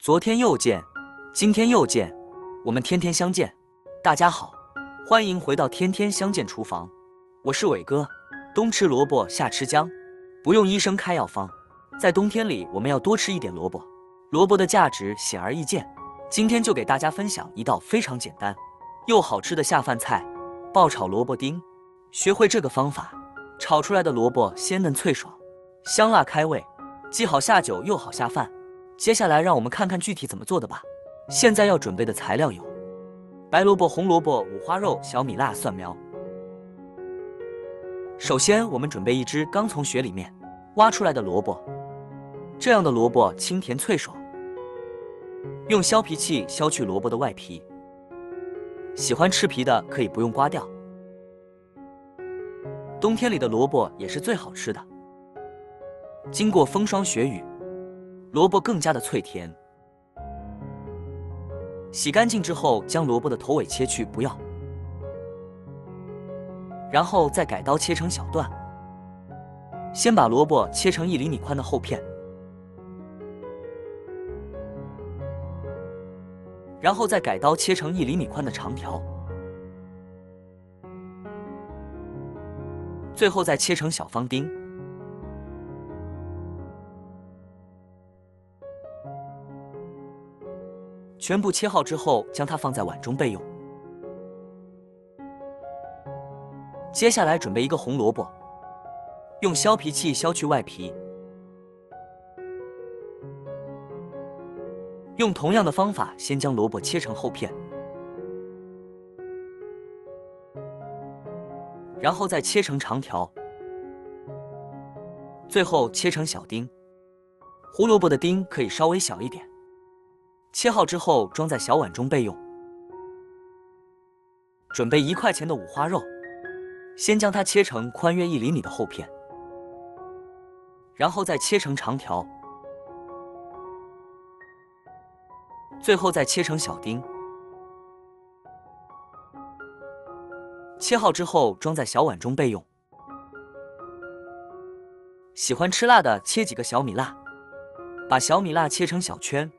昨天又见，今天又见，我们天天相见。大家好，欢迎回到天天相见厨房，我是伟哥。冬吃萝卜夏吃姜，不用医生开药方。在冬天里，我们要多吃一点萝卜。萝卜的价值显而易见，今天就给大家分享一道非常简单又好吃的下饭菜——爆炒萝卜丁。学会这个方法，炒出来的萝卜鲜嫩脆爽，香辣开胃，既好下酒又好下饭。接下来让我们看看具体怎么做的吧。现在要准备的材料有：白萝卜、红萝卜、五花肉、小米辣、蒜苗。首先，我们准备一只刚从雪里面挖出来的萝卜，这样的萝卜清甜脆爽。用削皮器削去萝卜的外皮，喜欢吃皮的可以不用刮掉。冬天里的萝卜也是最好吃的，经过风霜雪雨，萝卜更加的脆甜。洗干净之后，将萝卜的头尾切去，不要，然后再改刀切成小段。先把萝卜切成1厘米宽的厚片，然后再改刀切成1厘米宽的长条，最后再切成小方丁。全部切好之后，将它放在碗中备用。接下来准备一个红萝卜，用削皮器削去外皮。用同样的方法，先将萝卜切成厚片，然后再切成长条，最后切成小丁。胡萝卜的丁可以稍微小一点。切好之后，装在小碗中备用。准备1块钱的五花肉，先将它切成宽约1厘米的厚片，然后再切成长条，最后再切成小丁。切好之后，装在小碗中备用。喜欢吃辣的，切几个小米辣，把小米辣切成小圈。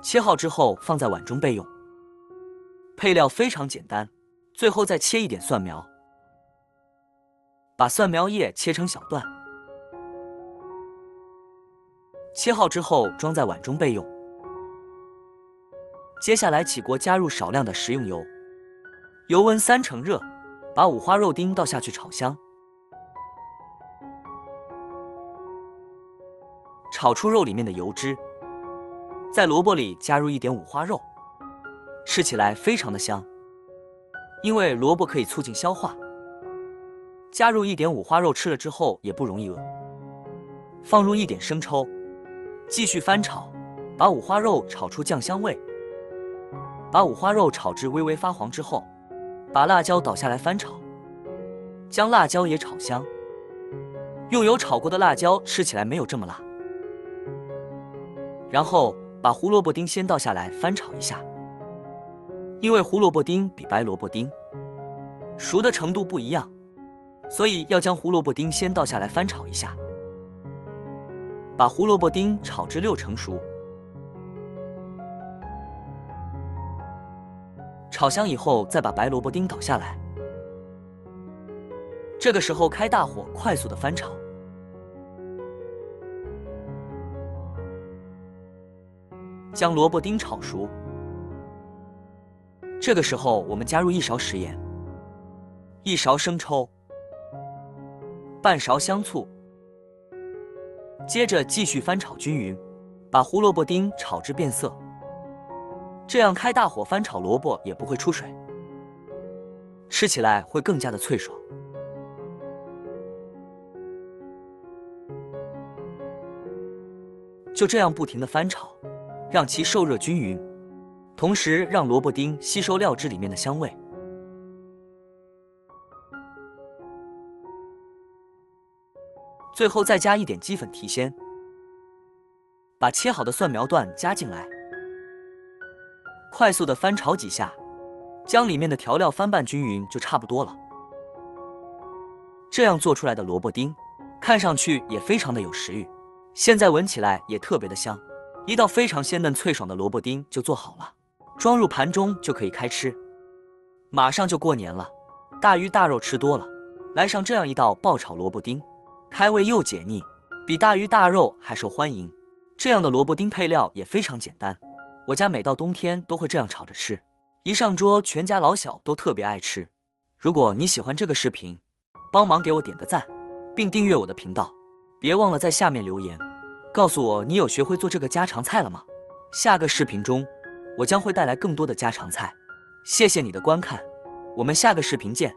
切好之后放在碗中备用。配料非常简单，最后再切一点蒜苗，把蒜苗叶切成小段。切好之后装在碗中备用。接下来起锅加入少量的食用油，油温3成热，把五花肉丁倒下去炒香。炒出肉里面的油脂，在萝卜里加入一点五花肉，吃起来非常的香，因为萝卜可以促进消化。加入一点五花肉，吃了之后也不容易饿。放入一点生抽，继续翻炒，把五花肉炒出酱香味。把五花肉炒至微微发黄之后，把辣椒倒下来翻炒，将辣椒也炒香。用油炒过的辣椒吃起来没有这么辣。然后把胡萝卜丁先倒下来翻炒一下，因为胡萝卜丁比白萝卜丁熟的程度不一样，所以要将胡萝卜丁先倒下来翻炒一下。把胡萝卜丁炒至6成熟，炒香以后再把白萝卜丁倒下来，这个时候开大火快速的翻炒。将萝卜丁炒熟，这个时候我们加入1勺食盐、1勺生抽、半勺香醋，接着继续翻炒均匀，把胡萝卜丁炒至变色。这样开大火翻炒萝卜也不会出水，吃起来会更加的脆爽。就这样不停的翻炒，让其受热均匀，同时让萝卜丁吸收料汁里面的香味。最后再加一点鸡粉提鲜，把切好的蒜苗段加进来，快速的翻炒几下，将里面的调料翻拌均匀就差不多了。这样做出来的萝卜丁，看上去也非常的有食欲，现在闻起来也特别的香。一道非常鲜嫩脆爽的萝卜丁就做好了，装入盘中就可以开吃。马上就过年了，大鱼大肉吃多了，来上这样一道爆炒萝卜丁，开胃又解腻，比大鱼大肉还受欢迎。这样的萝卜丁配料也非常简单，我家每到冬天都会这样炒着吃，一上桌全家老小都特别爱吃。如果你喜欢这个视频，帮忙给我点个赞，并订阅我的频道，别忘了在下面留言，告诉我你有学会做这个家常菜了吗？下个视频中，我将会带来更多的家常菜。谢谢你的观看，我们下个视频见。